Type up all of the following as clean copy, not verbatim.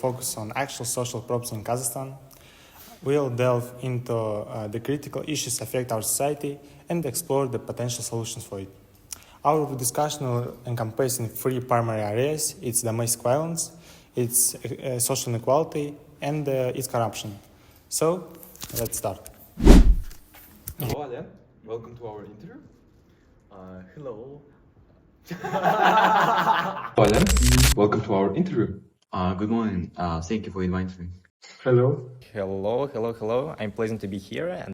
focus on actual social problems in Kazakhstan. We'll delve into the critical issues affect our society and explore the potential solutions for it. Our discussion will encompass in three primary areas: it's domestic violence, it's social inequality, and it's corruption. So, let's start. Hello, Alan. Welcome to our interview. Hello. Alan, welcome to our interview. Good morning. Thank you for inviting me. Hello. Hello. I'm pleasant to be here. And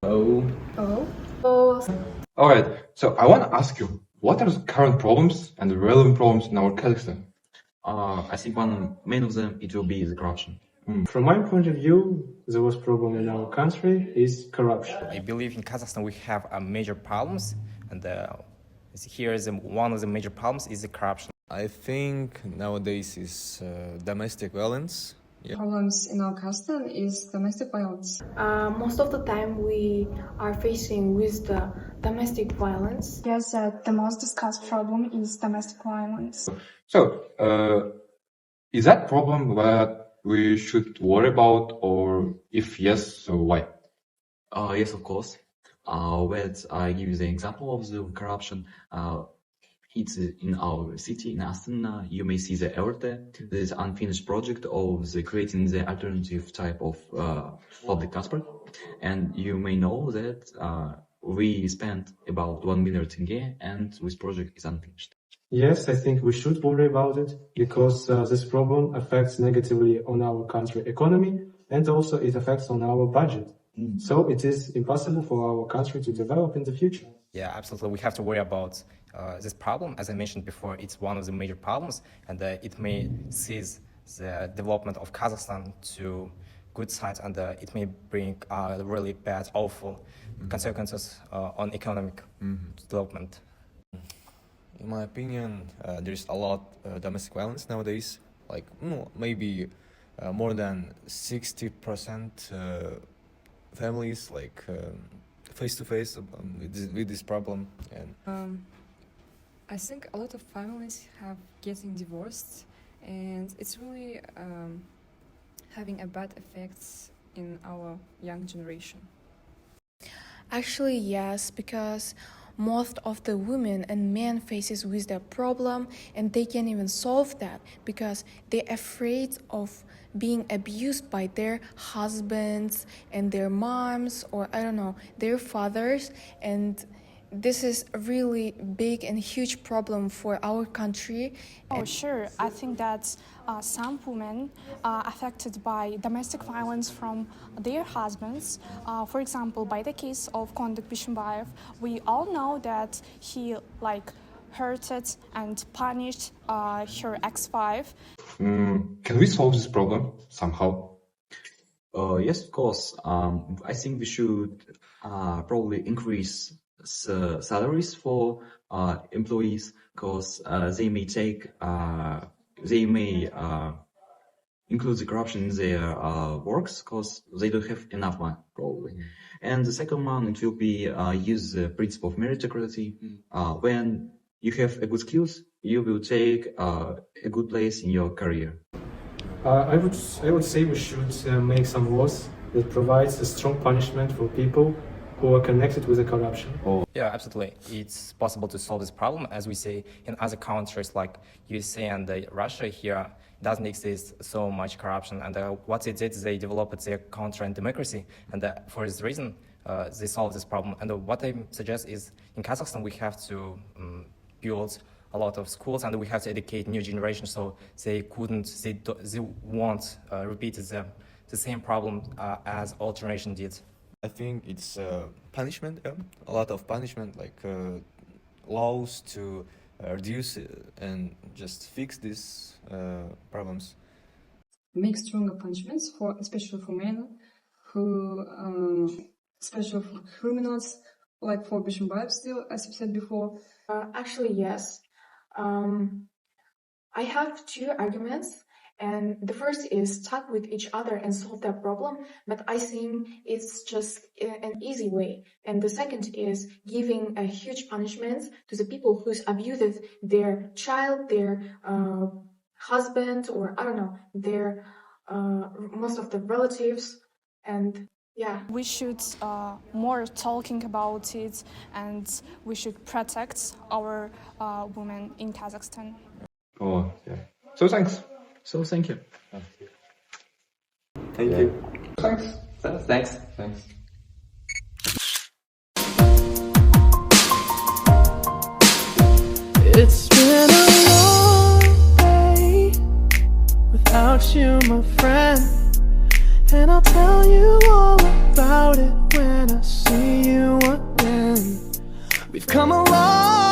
All right. So I want to ask you, what are the current problems and the relevant problems in our Kazakhstan? I think one main of them it will be the corruption. From my point of view, the worst problem in our country is corruption. I believe in Kazakhstan we have major problems, and here is one of the major problems is the corruption. I think nowadays is domestic violence. Yeah. Problems in our Kazakhstan is domestic violence. Most of the time we are facing with the domestic violence. Yes, the most discussed problem is domestic violence. So, is that problem that we should worry about, or if yes, so why? Yes, of course. Let I give you the example of the corruption. It's in our city, in Astana. You may see the ERT. There is unfinished project of creating the alternative type of public transport. And you may know that we spent about 1 million tenge and this project is unfinished. Yes, I think we should worry about it because this problem affects negatively on our country economy and also it affects on our budget. So it is impossible for our country to develop in the future. Yeah, absolutely. We have to worry about this problem. As I mentioned before, it's one of the major problems, and it may seize the development of Kazakhstan to good sides, and it may bring really bad, awful consequences on economic development. In my opinion, there's a lot domestic violence nowadays. Like maybe more than 60% families like face to face with this problem. And I think a lot of families have getting divorced, and it's really having a bad effects in our young generation. Actually, yes, because most of the women and men faces with that problem and they can't even solve that because they're afraid of being abused by their husbands and their moms or I don't know, their fathers, and this is a really big and huge problem for our country. Oh, sure. I think that some women are affected by domestic violence from their husbands. For example, by the case of Kondik Bishimbayev, we all know that he hurted and punished her ex-wife. Can we solve this problem somehow? Yes, of course. I think we should probably increase salaries for employees because they may include the corruption in their works because they don't have enough money probably. And the second one, it will be use the principle of meritocracy. When you have a good skills, you will take a good place in your career. I would say we should make some laws that provides a strong punishment for people who are connected with the corruption. Yeah, absolutely. It's possible to solve this problem, as we say in other countries like USA and Russia. Here doesn't exist so much corruption, and what they did, they developed their country and democracy, and for this reason, they solved this problem. And what I suggest is, in Kazakhstan, we have to build a lot of schools, and we have to educate new generation so they won't repeat the same problem as old generation did. I think it's punishment, a lot of punishment, like laws to reduce and just fix these problems. Make stronger punishments especially for men especially for criminals, like for Bishimbayev still, as you said before. Actually, yes. I have two arguments. And the first is talk with each other and solve that problem, but I think it's just an easy way. And the second is giving a huge punishment to the people who's abused their child, their husband, or I don't know, their most of the relatives, and yeah. We should more talking about it, and we should protect our women in Kazakhstan. Oh, yeah. So thanks. So thank you. Thank you. Thanks. Thanks. Thanks. It's been a long day without you, my friend, and I'll tell you all about it when I see you again. We've come a long